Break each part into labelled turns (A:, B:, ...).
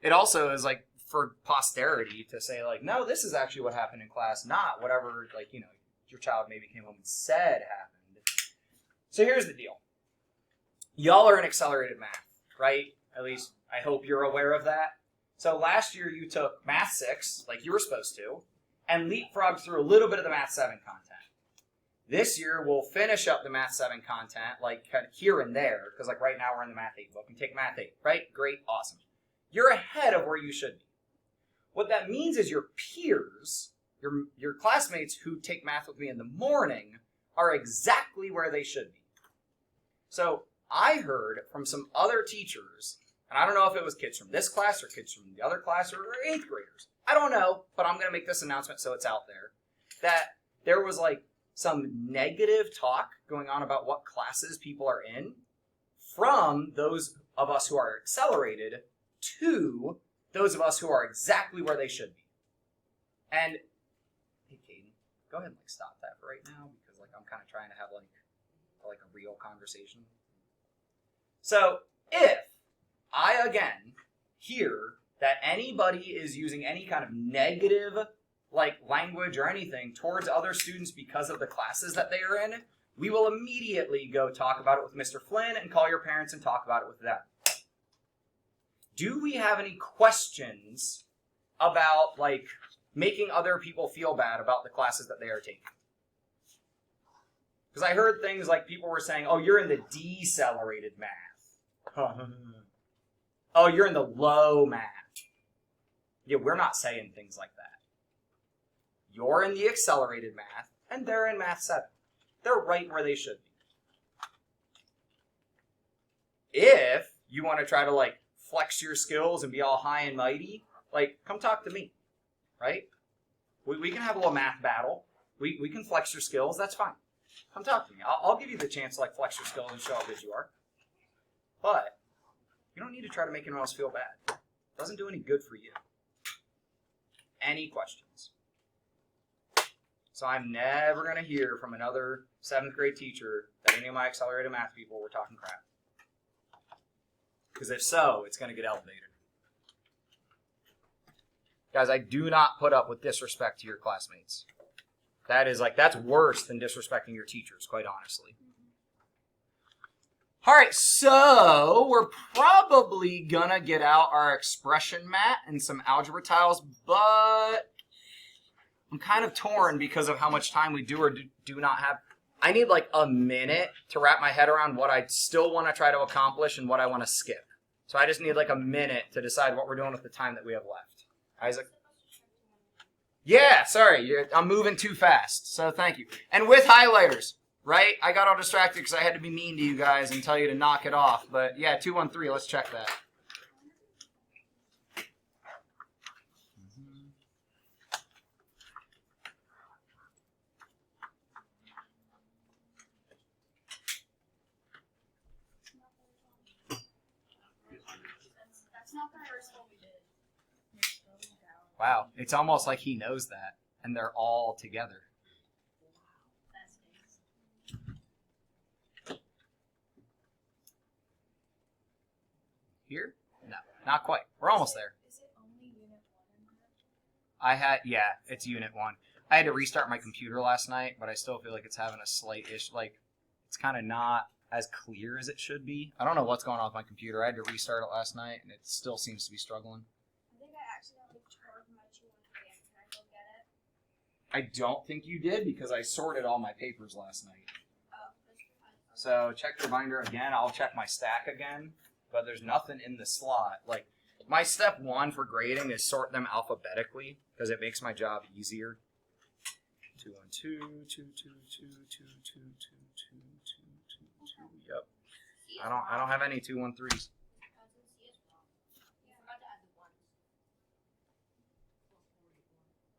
A: it also is like for posterity to say like, no, this is actually what happened in class, not whatever like, you know, your child maybe came home and said happened. So here's the deal. Y'all are in accelerated math, right? At least I hope you're aware of that. So last year you took Math 6, like you were supposed to, and leapfrogged through a little bit of the Math 7 content. This year we'll finish up the Math 7 content, like kind of here and there, because like right now we're in the Math 8 book. You take Math 8, right? Great, awesome. You're ahead of where you should be. What that means is your peers, your classmates who take math with me in the morning are exactly where they should be. So I heard from some other teachers, and I don't know if it was kids from this class or kids from the other class or 8th graders. I don't know, but I'm going to make this announcement so it's out there, that there was like some negative talk going on about what classes people are in from those of us who are accelerated to those of us who are exactly where they should be. And, hey, Katie, go ahead and like stop that for right now because like I'm kind of trying to have like a real conversation. So if I again hear that anybody is using any kind of negative like language or anything towards other students because of the classes that they are in, we will immediately go talk about it with Mr. Flynn and call your parents and talk about it with them. Do we have any questions about like making other people feel bad about the classes that they are taking? Because I heard things like people were saying, oh, you're in the decelerated math. Oh, you're in the low math. Yeah, we're not saying things like that. You're in the accelerated math, and they're in Math 7. They're right where they should be. If you want to try to like flex your skills and be all high and mighty, like come talk to me, right? We can have a little math battle. We can flex your skills. That's fine. Come talk to me. I'll give you the chance to like flex your skills and show how good you are. But you don't need to try to make anyone else feel bad. It doesn't do any good for you. Any questions? So I'm never going to hear from another 7th grade teacher that any of my accelerated math people were talking crap. Because if so, it's going to get elevated. Guys, I do not put up with disrespect to your classmates. That is like, that's worse than disrespecting your teachers, quite honestly. All right, so we're probably going to get out our expression mat and some algebra tiles, but I'm kind of torn because of how much time we do or do not have. I need like a minute to wrap my head around what I still want to try to accomplish and what I want to skip. So I just need like a minute to decide what we're doing with the time that we have left. Isaac? Yeah, sorry, I'm moving too fast, so thank you. And with highlighters, right? I got all distracted because I had to be mean to you guys and tell you to knock it off. But yeah, 213, let's check that. Wow, it's almost like he knows that, and they're all together. Here? No, not quite. We're almost there.
B: Is it only Unit 1 in that?
A: Yeah, it's Unit 1. I had to restart my computer last night, but I still feel like it's having a slight issue. Like, it's kind of not as clear as it should be. I don't know what's going on with my computer. I had to restart it last night, and it still seems to be struggling.
B: I think I accidentally charged my 213. Can I go get it?
A: I don't think you did, because I sorted all my papers last night.
B: Oh,
A: So check your binder again. I'll check my stack again, but there's nothing in the slot. Like, my step 1 for grading is sort them alphabetically, because it makes my job easier. 212, 222, 222, 222. Yep. I don't have any 213s.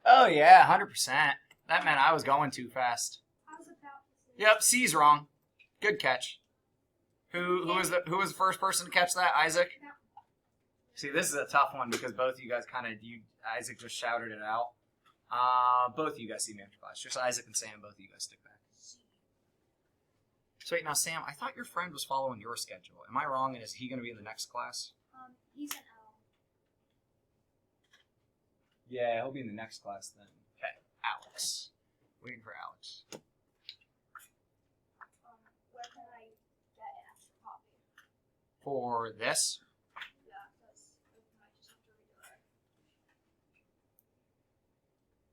A: Oh yeah, 100%. That meant I was going too fast.
B: I was about to say.
A: Yep, C's wrong. Good catch. Who was the first person to catch that? Isaac?
B: No.
A: See, this is a tough one because both of you guys Isaac just shouted it out. Both of you guys see me after class. Just Isaac and Sam, both of you guys stick back. So wait, now Sam, I thought your friend was following your schedule. Am I wrong? And is he going to be in the next class?
B: He's an
A: Yeah, he'll be in the next class then. Okay, Alex. Waiting for Alex.
B: Where can I get an extra copy?
A: For this?
B: Yeah, because I just have to redo it.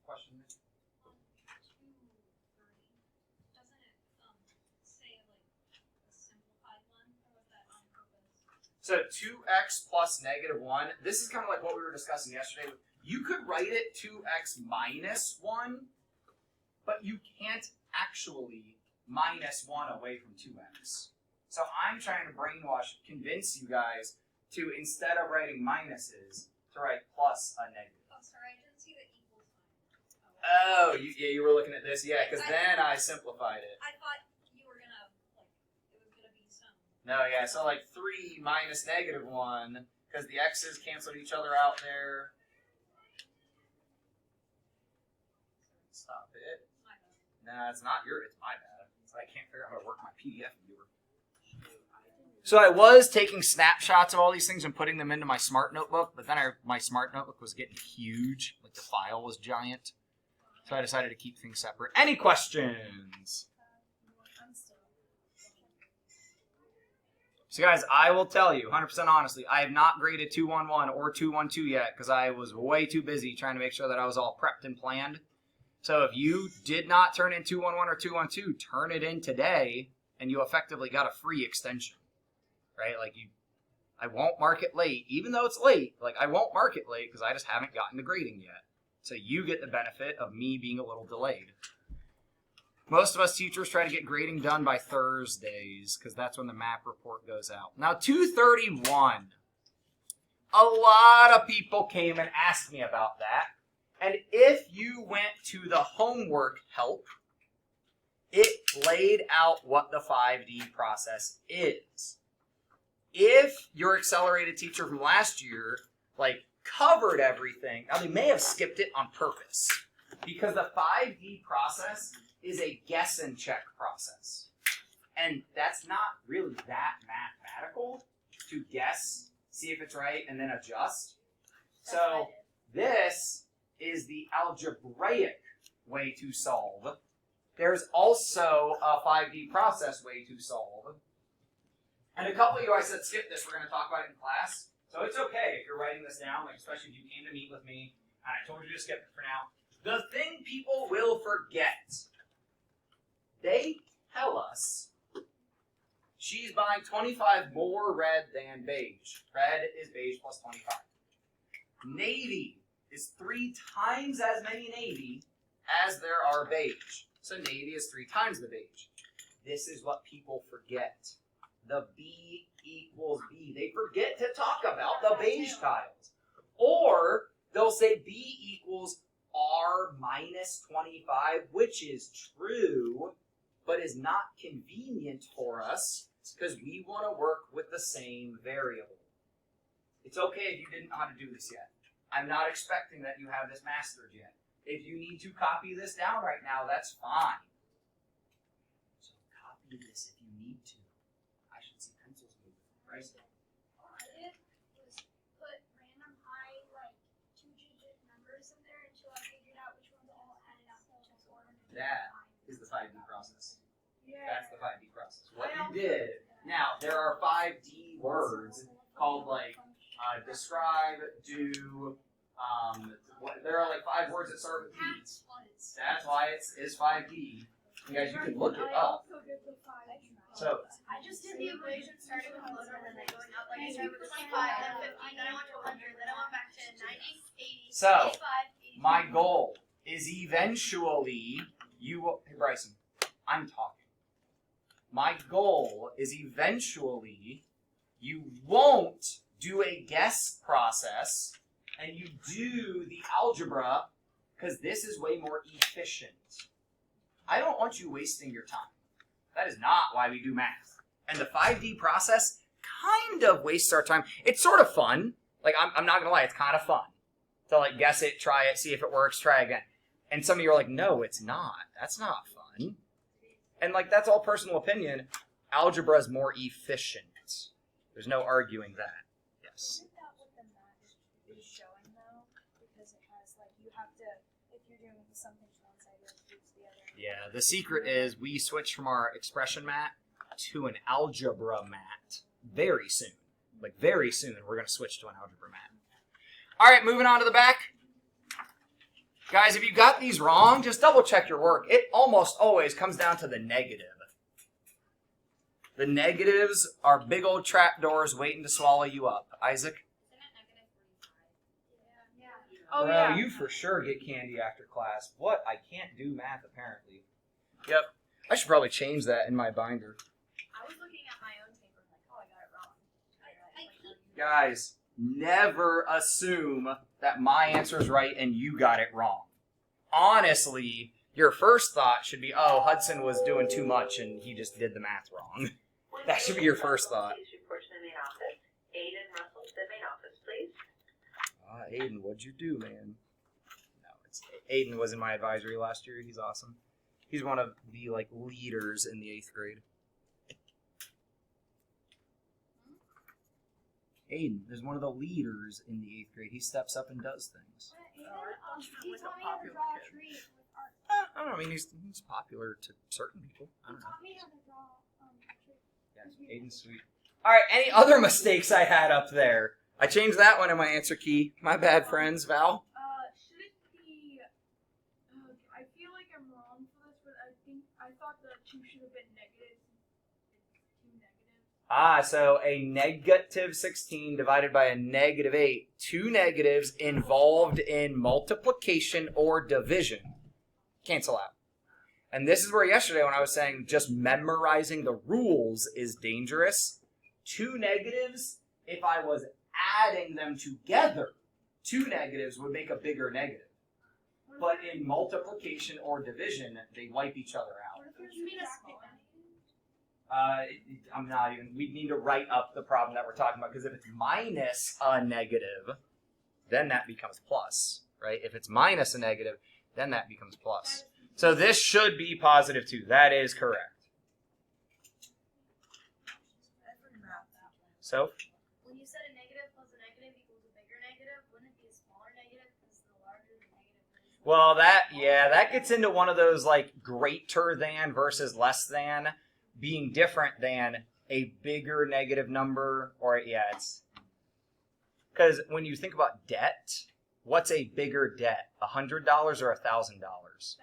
A: Question?
C: 230. Doesn't it say like a simplified one, or was that on purpose?
A: So 2x plus -1. This is kind of like what we were discussing yesterday. You could write it 2x minus 1, but you can't actually minus 1 away from 2x. So I'm trying to convince you guys to, instead of writing minuses, to write plus a negative.
C: Oh, sorry, I didn't see the equal sign.
A: Oh, you were looking at this? Yeah, because then I simplified it.
C: I thought you were gonna, like, it was gonna be some.
A: No, yeah, so like 3 minus -1, because the x's canceled each other out there. Stop it.
C: My bad.
A: Nah, it's not it's my bad. I can't figure out how to work my PDF viewer. So I was taking snapshots of all these things and putting them into my Smart Notebook, but then my Smart Notebook was getting huge. Like the file was giant. So I decided to keep things separate. Any questions? So guys, I will tell you, 100% honestly, I have not graded 211 or 212 yet because I was way too busy trying to make sure that I was all prepped and planned. So if you did not turn in 211 or 212, turn it in today, and you effectively got a free extension, right? Like I won't mark it late, even though it's late. Like I won't mark it late because I just haven't gotten to grading yet. So you get the benefit of me being a little delayed. Most of us teachers try to get grading done by Thursdays because that's when the map report goes out. Now 231, a lot of people came and asked me about that. And if you went to the homework help, it laid out what the 5D process is. If your accelerated teacher from last year, covered everything, now they may have skipped it on purpose, because the 5D process is a guess and check process. And that's not really that mathematical, to guess, see if it's right, and then adjust. So this is the algebraic way to solve. There's also a 5D process way to solve. And a couple of you, I said, skip this, we're going to talk about it in class. So it's okay if you're writing this down, especially if you came to meet with me, and I told you to skip it for now. The thing people will forget, they tell us she's buying 25 more red than beige. Red is beige plus 25. Navy is 3 times as many navy as there are beige. So navy is 3 times the beige. This is what people forget. The B equals B. They forget to talk about the beige tiles. Or they'll say B equals R minus 25, which is true, but is not convenient for us because we want to work with the same variable. It's okay if you didn't know how to do this yet. I'm not expecting that you have this mastered yet. If you need to copy this down right now, that's fine. So copy this if you need to. I should see pencils moving, right?
B: All I did was put random high, 2-digit numbers in there until I figured out which ones all added up to 400.
A: That is the 5D process.
B: Yeah.
A: That's the 5D process. What you did, now there are 5D words called describe, do, there are 5 words that start with P. That's why it's 5D. You guys, you can look it up. So,
B: I just did the equation starting with motor and then going up. I started with 25, then 50, then I went to 100, then I went back to 90, 80,
A: So,
B: 85, 80.
A: my goal is eventually you will. Hey, Bryson, I'm talking. My goal is eventually you won't do a guess process and you do the algebra because this is way more efficient. I don't want you wasting your time. That is not why we do math. And the 5D process kind of wastes our time. It's sort of fun. I'm not going to lie, it's kind of fun to guess it, try it, see if it works, try again. And some of you are like, no, it's not. That's not fun. And that's all personal opinion. Algebra is more efficient. There's no arguing that. Yes.
D: Isn't that what the map is showing though? Because because it has like you have to if you're doing something to one side, you have to do it to the other.
A: Yeah, the secret is we switched from our expression mat to an algebra mat very soon. Like very soon, we're going to switch to an algebra mat. All right, moving on to the back. Guys, if you got these wrong, just double check your work. It almost always comes down to the negative. The negatives are big old trapdoors waiting to swallow you up. Isaac?
C: Isn't it -45?
D: Oh
A: Bro,
D: yeah.
A: you for sure get candy after class. What? I can't do math, apparently. Yep. I should probably change that in my binder.
C: I was looking at my own paper like, oh, I got it wrong.
A: Guys, never assume that my answer is right and you got it wrong. Honestly, your first thought should be, oh, Hudson was doing too much and he just did the math wrong. That should be your first thought.
E: Please report to the main office. Aiden Russell to the main office, please.
A: Aiden, what'd you do, man? No, Aiden was in my advisory last year. He's awesome. He's one of the leaders in the 8th grade. Aiden is one of the leaders in the 8th grade. He steps up and does things.
B: He taught me how to draw a tree with art.
A: I don't know. I mean, he's popular to certain people. I
B: He
A: don't know.
B: taught me how to draw a tree.
A: Yeah, Aiden's sweet. All right. Any other mistakes I had up there? I changed that one in my answer key. My bad, friends. Val.
F: Should it be? I feel like I'm wrong for this, but I thought the 2 should have been negative. It's 2 negative.
A: So a negative 16 divided by a negative 8. 2 negatives involved in multiplication or division. Cancel out. And this is where yesterday when I was saying just memorizing the rules is dangerous. 2 negatives, if I was adding them together, 2 negatives would make a bigger negative. But in multiplication or division, they wipe each other out.
B: You mean a small
A: I'm not even. We need to write up the problem that we're talking about because if it's minus a negative, then that becomes plus, right? If it's minus a negative, then that becomes plus. So this should be positive 2. That is correct. So
C: When you said a negative plus a negative equals a bigger negative, wouldn't it be a smaller negative because the larger the negative is?
A: well, that gets into one of those greater than versus less than being different than a bigger negative number, or it's because when you think about debt, what's a bigger debt? $100 or $1,000?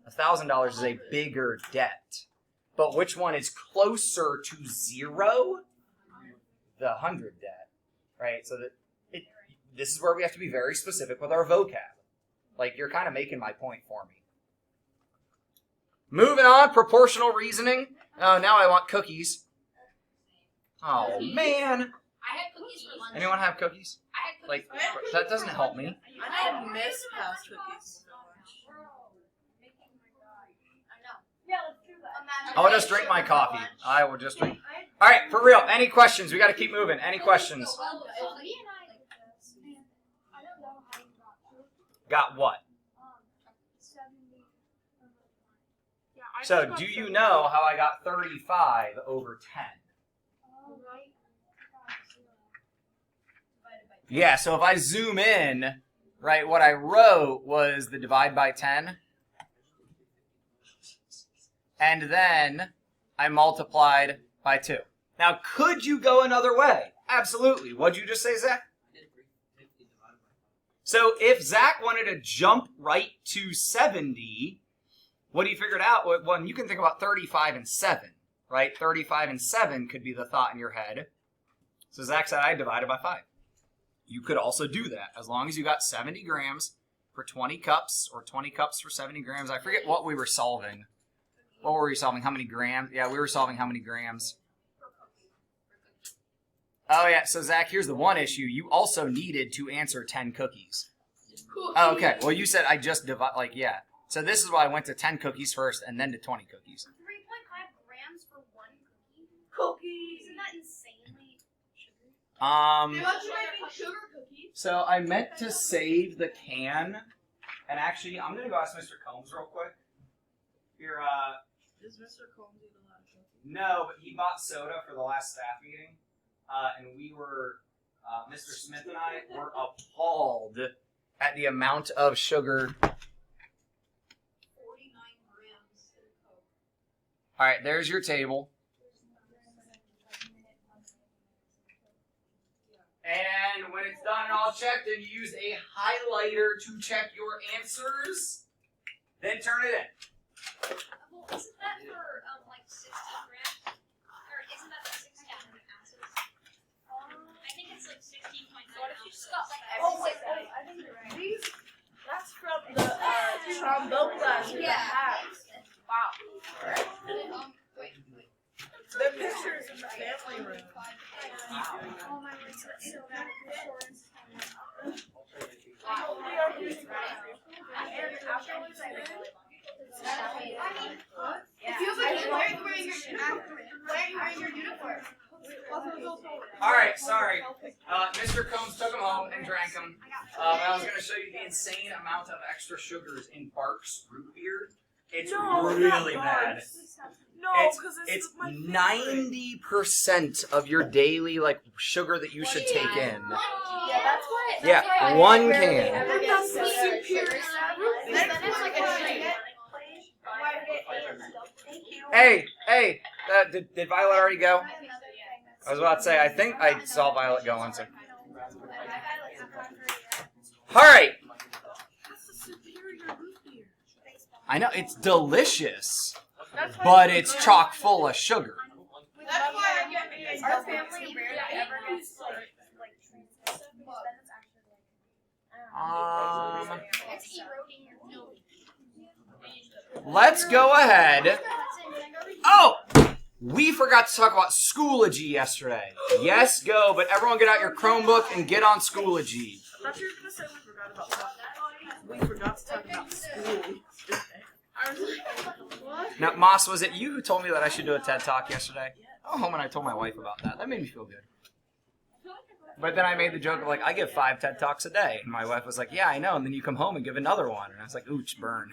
A: $1,000 is a bigger debt, but which one is closer to 0? The 100 debt, right? So this is where we have to be very specific with our vocab. You're kind of making my point for me. Moving on, proportional reasoning. Oh, now I want cookies. Oh, man.
C: I had cookies for lunch.
A: Anyone have cookies?
C: I had cookies for lunch.
A: That doesn't help me.
F: I don't miss past cookies.
C: I know.
B: Yeah, let's do that.
C: Imagine
A: I'll
C: if
A: just drink my
C: sugar for
A: coffee.
C: lunch.
A: I will just drink. All right, for real. Any questions? We got to keep moving. Any questions?
B: So Lee and I did this, and I don't know how you got to.
A: Got what?
B: 70.
F: Yeah, I
A: So,
F: just
A: do
F: got
A: you
F: 70.
A: know how I got 35 over 10?
B: Oh, right.
C: Divided by
A: Yeah, so if I zoom in, right, what I wrote was the divide by 10. And then I multiplied by 2. Now, could you go another way? Absolutely. What'd you just say, Zach? So if Zach wanted to jump right to 70, what he figured out, well, you can think about 35 and 7, right? 35 and 7 could be the thought in your head. So Zach said I divided by 5. You could also do that as long as you got 70 grams for 20 cups or 20 cups for 70 grams. I forget what we were solving. What were we solving? How many grams? Yeah, we were solving how many grams. Oh, yeah. So, Zach, here's the one issue. You also needed to answer 10 cookies. Oh, okay. Well, you said I just divide, yeah. So this is why I went to 10 cookies first and then to 20 cookies.
C: 3.5 grams for one cookie?
F: Cookies.
C: Isn't that insanely sugary?
F: They want you making sugar cookies.
A: So I meant to save the can, and actually, I'm gonna go ask Mr. Combs real quick. Here,
F: Does Mr. Combs eat a lot of cookies?
A: no, but he bought soda for the last staff meeting, and we were, Mr. Smith and I were appalled at at the amount of sugar.
C: 49 grams in Coke.
A: All right, there's your table. And when it's done and all checked, and you use a highlighter to check your answers, then turn it in.
C: Well, isn't that for like 16 grams? Or isn't that for 16 ounces? I think it's like 16.9 ounces.
D: Oh wait, I think you're right.
G: That's from the trombone class we had. Wow.
C: Wait.
G: The pictures in the family room.
B: Oh my word, so that's so bad.
F: It feels like you're wearing your uniform.
A: All right, sorry. Mr. Combs took them home and drank them. I was going to show you the insane amount of extra sugars in Barks root beer. It's really bad.
G: No,
A: It's-
G: because
A: It's
G: my favorite.
A: 90% of your daily like sugar that you should take in.
D: Yeah, that's why.
A: Yeah, one can.
G: That's the superior
F: Then it's like a treat.
A: Hey, did Violet already go? I was about to say, I think I saw Violet go on. So. All right.
G: That's the superior root beer.
A: I know it's delicious, but it's chock full of sugar.
F: That's why I get
D: Our family rarely ever gets like treats and stuff because then it's actually like.
B: It's eroding your milk.
A: Let's go ahead. Oh, we forgot to talk about Schoology yesterday. Yes, go, but everyone get out your Chromebook and get on Schoology.
G: I thought you were going to say we forgot about that. We forgot to talk about school. I was like, what?
A: Now, Moss, was it you who told me that I should do a TED Talk yesterday? I went home and I told my wife about that. That made me feel good. But then I made the joke of like, I give 5 TED Talks a day. And my wife was like, yeah, I know. And then you come home and give another one. And I was like, ooch, burn.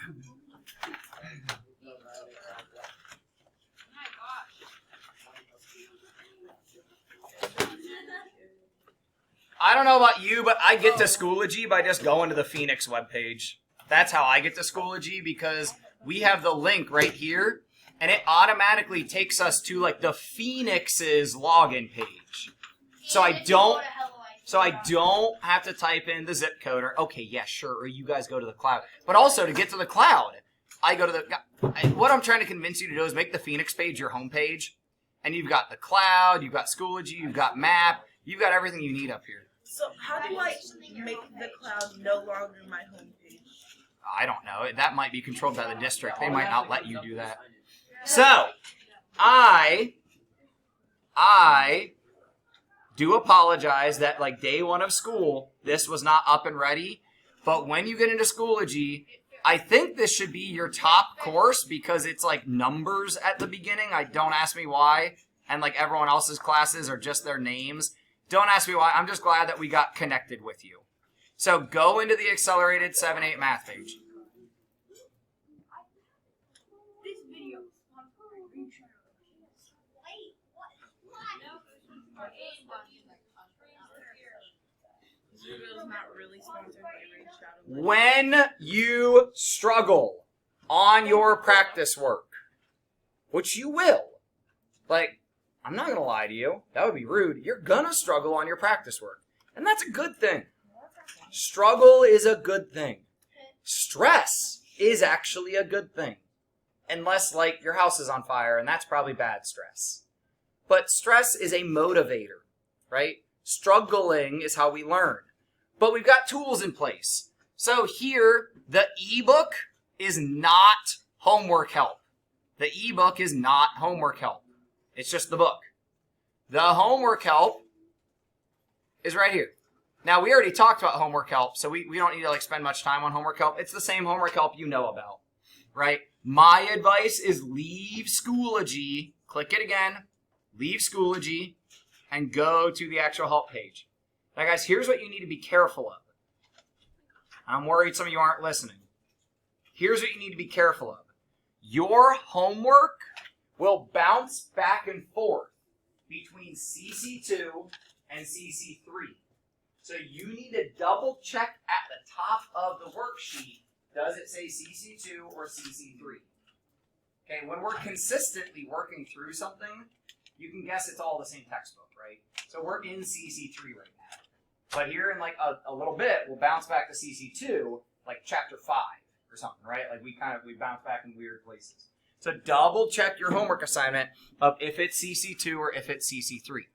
A: I don't know about you, but I get to Schoology by just going to the Phoenix webpage. That's how I get to Schoology because we have the link right here, and it automatically takes us to like the Phoenix's login page. So I don't have to type in the zip code or okay, yeah, sure, or you guys go to the cloud. But also to get to the cloud, I go to the. What I'm trying to convince you to do is make the Phoenix page your home page, and you've got the cloud, you've got Schoology, you've got Map, you've got everything you need up here.
G: So how do I make the cloud no longer my homepage?
A: I don't know. That might be controlled by the district. They might not let you do that. So, I do apologize that like day one of school, this was not up and ready. But when you get into Schoology, I think this should be your top course because it's like numbers at the beginning. Don't ask me why. And like everyone else's classes are just their names. Don't ask me why. I'm just glad that we got connected with you. So go into the accelerated 7-8 math page.
F: this video.
G: This video is not really sponsored by Rain Shadow.
A: When you struggle on your practice work, which you will, like, I'm not going to lie to you. That would be rude. You're going to struggle on your practice work. And that's a good thing. Struggle is a good thing. Stress is actually a good thing. Unless, like, your house is on fire, and that's probably bad stress. But stress is a motivator, right? Struggling is how we learn. But we've got tools in place. So here, the ebook is not homework help. The ebook is not homework help. It's just the book. The homework help is right here. Now, we already talked about homework help, so we don't need to like spend much time on homework help. It's the same homework help you know about, right? My advice is leave Schoology, click it again, leave Schoology, and go to the actual help page. Now, guys, here's what you need to be careful of. I'm worried some of you aren't listening. Here's what you need to be careful of. Your homework will bounce back and forth between CC2 and CC3. So you need to double check at the top worksheet, does it say CC2 or CC3? Okay, when we're consistently working through something, you can guess it's all the same textbook, right? So we're in CC3 right now. But here in like a little bit, we'll bounce back to CC2, like chapter 5 or something, right? Like we bounce back in weird places. So double check your homework assignment of if it's CC2 or if it's CC3.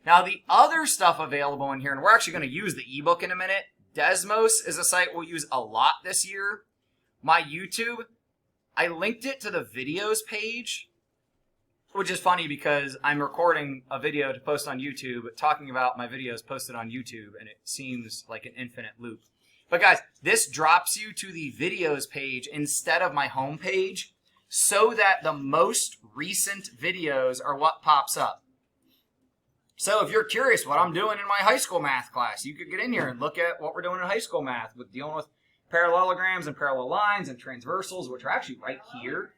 A: Now the other stuff available in here, and we're actually going to use the ebook in a minute. Desmos is a site we'll use a lot this year. My YouTube, I linked it to the videos page, which is funny because I'm recording a video to post on YouTube talking about my videos posted on YouTube, and it seems like an infinite loop. But guys, this drops you to the videos page instead of my home page so that the most recent videos are what pops up. So if you're curious what I'm doing in my high school math class, you could get in here and look at what we're doing in high school math with dealing with parallelograms and parallel lines and transversals, which are actually right here.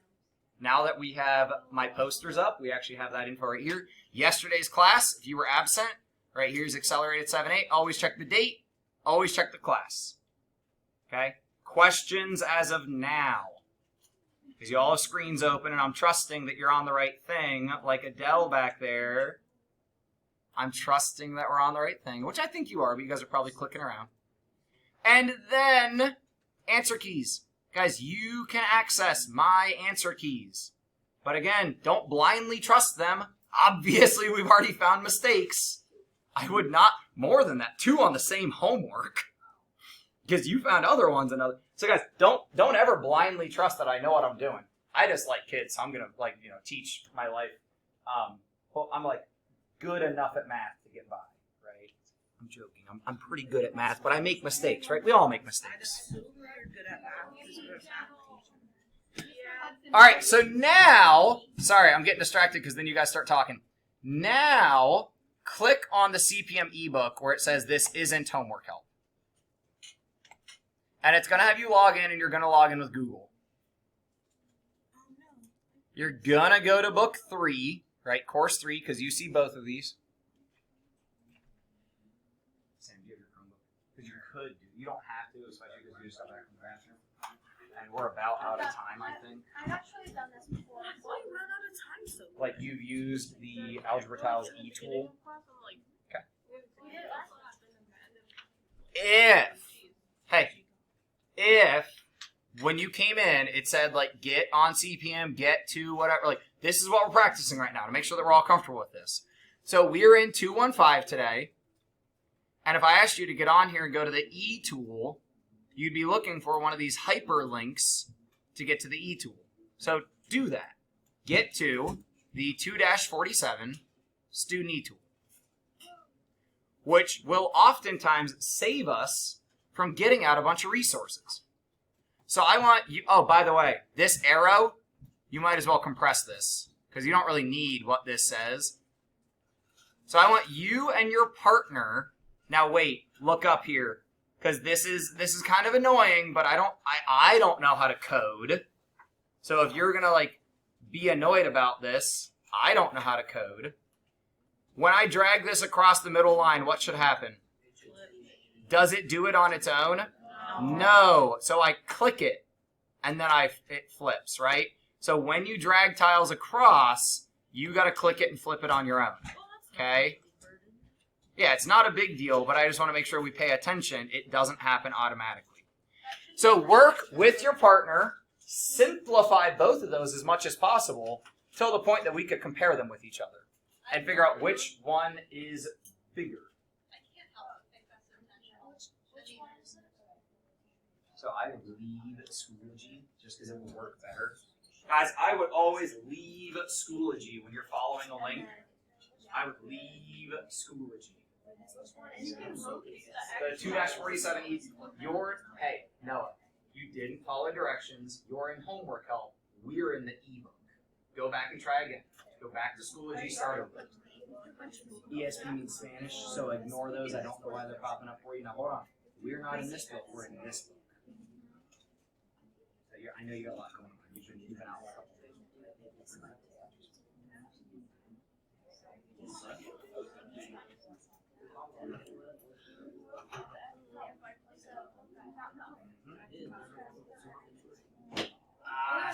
A: Now that we have my posters up, we actually have that info right here. Yesterday's class, if you were absent, right here's Accelerated 7-8. Always check the date. Always check the class. Okay? Questions as of now. Because you all have screens open, and I'm trusting that you're on the right thing, like Adele back there. I'm trusting that we're on the right thing, which I think you are, but you guys are probably clicking around. And then, answer keys. Guys, you can access my answer keys. But again, don't blindly trust them. Obviously, we've already found mistakes. I would not, more than that, 2 on the same homework. Because you found other ones. So guys, don't ever blindly trust that I know what I'm doing. I just like kids, so I'm going to teach my life. I'm like good enough at math to get by, right? I'm joking. I'm pretty good at math, but I make mistakes, right? We all make mistakes. All right, so now, sorry, I'm getting distracted because then you guys start talking. Now, click on the CPM ebook where it says this isn't homework help. And it's going to have you log in, and you're going to log in with Google. You're going to go to book 3, right? Course 3, because you see both of these. Sam, do you have your Chromebook? Because you could do. You don't have to, especially because you just got back from the bathroom. And we're about out of time, I think.
B: I've actually done this before.
G: Why run out of time so quick?
A: Like you've used the Algebra Tiles e-tool. Okay.
B: We did it last time.
A: If when you came in, it said like get on CPM, get to whatever, like this is what we're practicing right now to make sure that we're all comfortable with this. So we're in 215 today. And if I asked you to get on here and go to the e-tool, you'd be looking for one of these hyperlinks to get to the e-tool. So do that. Get to the 2-47 student e-tool, which will oftentimes save us from getting out a bunch of resources. So I want you, oh, by the way, this arrow, you might as well compress this because you don't really need what this says. So I want you and your partner, now wait, look up here because this is kind of annoying, but I don't know how to code. So if you're going to like be annoyed about this, I don't know how to code. When I drag this across the middle line, what should happen? Does it do it on its own? No. So I click it, and then it flips, right? So when you drag tiles across, you got to click it and flip it on your own, okay? Yeah, it's not a big deal, but I just want to make sure we pay attention. It doesn't happen automatically. So work with your partner, simplify both of those as much as possible till the point that we could compare them with each other and figure out which one is bigger. So I would leave Schoology just because it will work better. Guys, I would always leave Schoology when you're following a link. I would leave Schoology. The 2-47 hey, Noah, you didn't follow directions. You're in homework help. We're in the ebook. Go back and try again. Go back to Schoology, start over. ESP means Spanish, so ignore those. I don't know why they're popping up for you. Now hold on. We're not in this book. We're in this book. I know you got a lot going on. You've been out for a couple of days.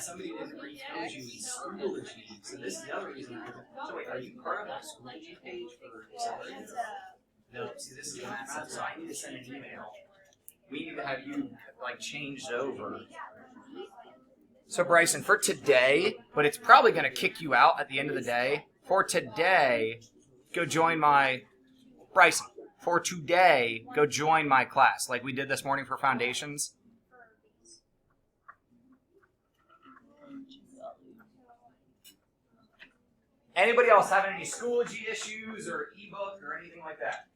A: somebody didn't re-code you in Schoology. So this is the other reason. So wait, are you part of the Schoology page for Accelerate? No, see, this is the math stuff, so I need to send an email. We need to have you, like, changed over. So, Bryson, for today, but it's probably going to kick you out at the end of the day. For today, go join my... Bryson, for today, go join my class, like we did this morning for Foundations. Anybody else having any Schoology issues or ebook or anything like that?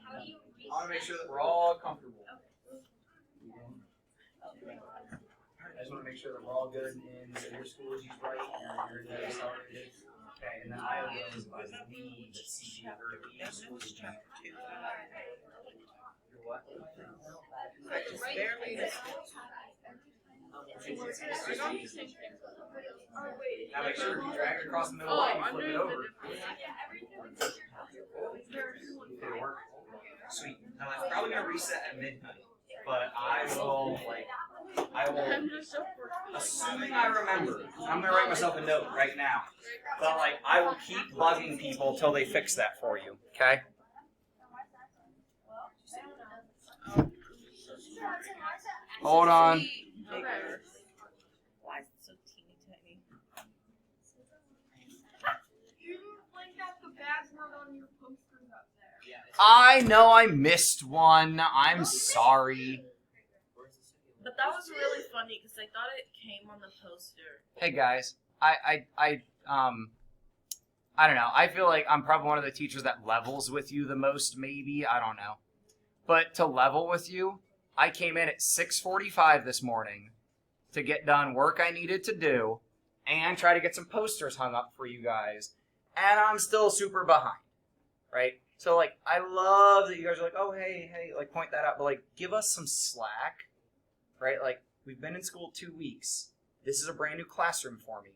C: How do you
A: I want to make sure that we're all comfortable. I just want to make sure that we're all good and that your Schoology's right and you're in the accelerated. Okay, and then I will lead the CG or lead Schoology. You're what? Now make sure you drag it across the middle line and flip it over. Did it work? Sweet. Now that's probably gonna reset at midnight, but I will, assuming I remember, I'm gonna write myself a note right now. But I will keep bugging people till they fix that for you. Okay? Hold on.
G: Why is it so teeny tiny?
F: You blinked out the password on your posters up there.
A: I know I missed one. I'm sorry.
G: But that was really funny because I thought it came on the poster.
A: Hey guys, I don't know. I feel like I'm probably one of the teachers that levels with you the most, maybe. I don't know. But to level with you, I came in at 6:45 this morning to get done work I needed to do and try to get some posters hung up for you guys. And I'm still super behind, right? So, I love that you guys are like, oh, hey, point that out. But, give us some slack, right? We've been in school 2 weeks. This is a brand new classroom for me,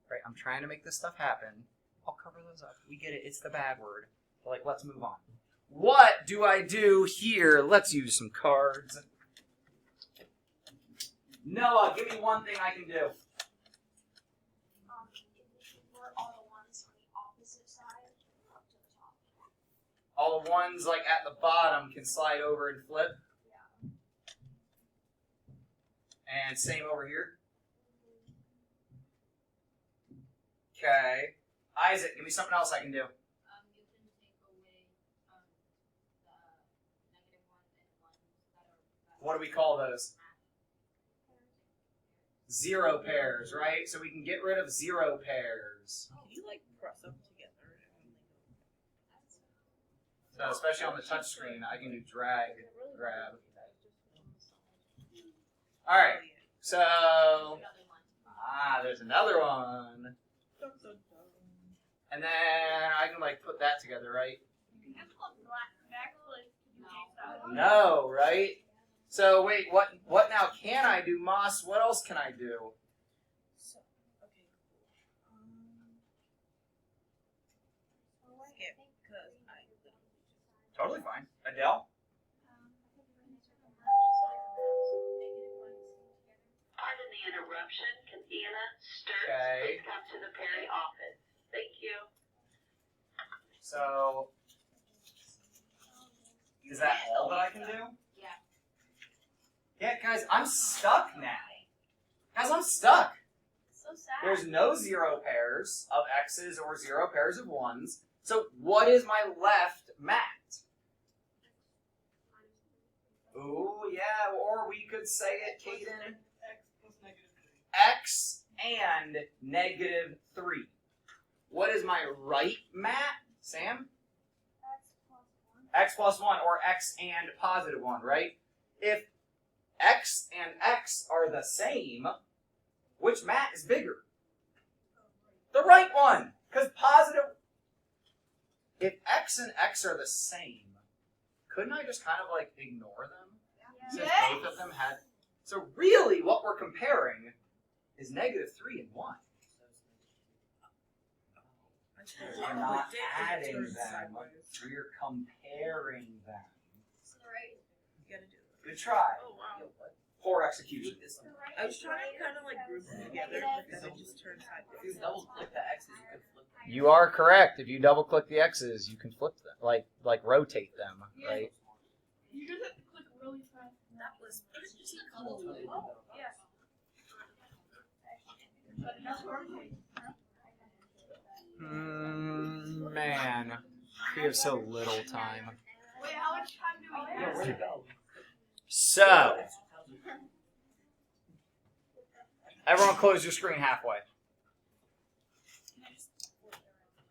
A: right? I'm trying to make this stuff happen. I'll cover those up. We get it. It's the bad word. But, let's move on. What do I do here? Let's use some cards. Noah, give me one thing I can do.
B: Were all the ones on the opposite side up to the top.
A: All the ones at the bottom can slide over and flip. And same over here. Okay. Isaac, give me something else I can do.
C: you can take away the -1 and 1s that are.
A: What do we call those? Zero pairs, right? So we can get rid of 0 pairs.
G: Can you press them together?
A: So especially on the touch screen, I can do drag, grab. All right. So, there's another one. And then I can put that together, right? No, right? So wait, what now can I do, Moss? What else can I do?
G: So, okay, skip, because
A: Totally fine. Adele?
E: Pardon the interruption. Can Anna Sturts
A: Okay.
E: please come to the Perry office? Thank you.
A: So, is that all that I can do?
C: Yeah.
A: Yeah, guys, I'm stuck now. Guys, I'm stuck.
B: So sad.
A: There's no 0 pairs of X's or 0 pairs of 1s. So what is my left mat? Ooh, yeah, or we could say it, Caden. X and -3. What is my right mat, Sam? X plus 1, or X and +1, right? If X and X are the same, which mat is bigger? The right one, because positive. If X and X are the same, couldn't I just kind of ignore them? Since both of them had. So really, what we're comparing is -3 and 1. We're not adding them. We're comparing them.
C: So right.
G: You gotta do it.
A: Good try.
G: Oh, wow.
A: poor execution.
G: I was trying to kind of like group them together, but then it just turned
H: If you
G: sideways.
H: double click the X's, you can flip them.
A: You are correct. If you double click the X's, you can flip them, like rotate them, right?
F: You just have to click really fast.
G: That was pretty
F: Oh,
G: cool.
F: yes. That's perfect.
A: Man, we have so little time.
F: Wait, how much time do we
H: Yeah,
F: have?
H: where'd it go?
A: So, everyone close your screen halfway.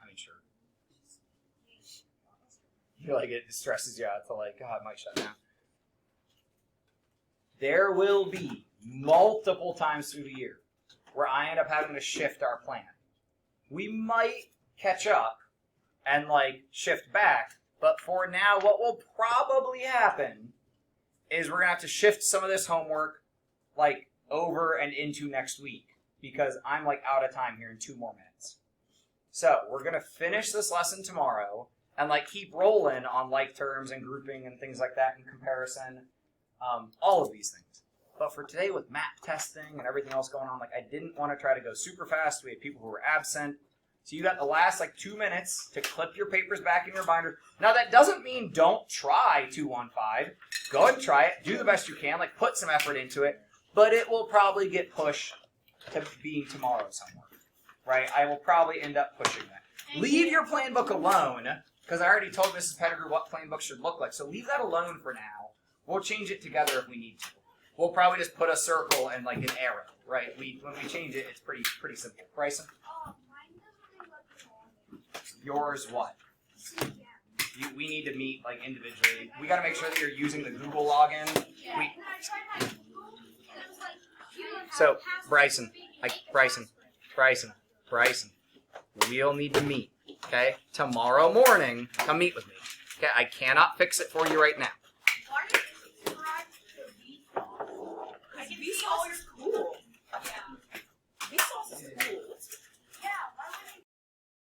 A: I mean, sure. You feel like it stresses you out to like, God, it might shut down. There will be multiple times through the year where I end up having to shift our plan. We might catch up and like shift back, but for now, what will probably happen is we're gonna have to shift some of this homework like over and into next week because I'm like out of time here in 2 more minutes. So we're gonna finish this lesson tomorrow and like keep rolling on like terms and grouping and things like that in comparison, all of these things. But for today with map testing and everything else going on, like I didn't want to try to go super fast. We had people who were absent. So you got the last like 2 minutes to clip your papers back in your binder. Now that doesn't mean don't try 215. Go ahead and try it. Do the best you can. Like put some effort into it. But it will probably get pushed to being tomorrow's homework. Right? I will probably end up pushing that. Leave your plan book alone. Because I already told Mrs. Pettigrew what plan book should look like. So leave that alone for now. We'll change it together if we need to. We'll probably just put a circle and like an arrow. Right? When we change it, it's pretty simple. Bryson?
B: Oh, mine doesn't really look good.
A: Yours what?
B: Yeah.
A: We need to meet like individually. We got to make sure that you're using the Google login.
B: Yeah.
A: We,
B: And I tried my Google, and it was like, you don't have
A: So,
B: a password.
A: Bryson,
B: Bryson.
A: Bryson, we'll need to meet. Okay, tomorrow morning, come meet with me. Okay, I cannot fix it for you right now.
F: Why did you subscribe to Vsauce?
G: I can be all your cool.